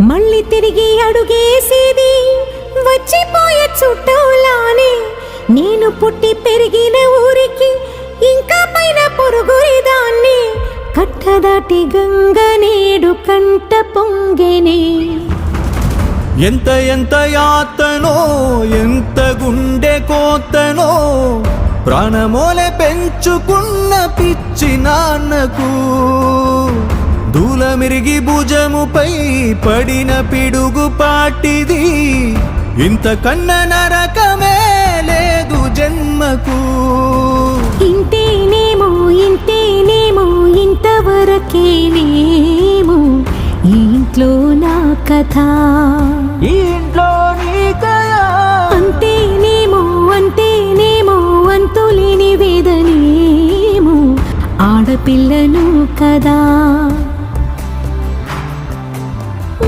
మళ్ళీ తిరిగి అడుగేసేది వచ్చిపోయే చుట్టూలానే. నేను పుట్టి పెరిగిన ఊరికి ఇంకా పైన పొరుగురిదాన్ని. కట్టదాటి గంగ నేడు కంట పొంగెనే. ఎంత ఎంత యాతనో ఎంత గుండె కోతనో ప్రాణమోలే పెంచుకున్న పిచ్చి నాన్నకు దూలమిరిగి భుజముపై పడిన పిడుగు పాటిది. ఇంత కన్న నరకమే లేదు జన్మకు. ఇంతేనేమో ఇంతేనేమో ఇంతవరకేనేమో ఈ ఇంట్లో నా కథ. ఈ ఇంట్లో నీ కథ. అంతేనేమో అంతేనేమో అంతులేని వేదనేమో ఆడపిల్లను కదా.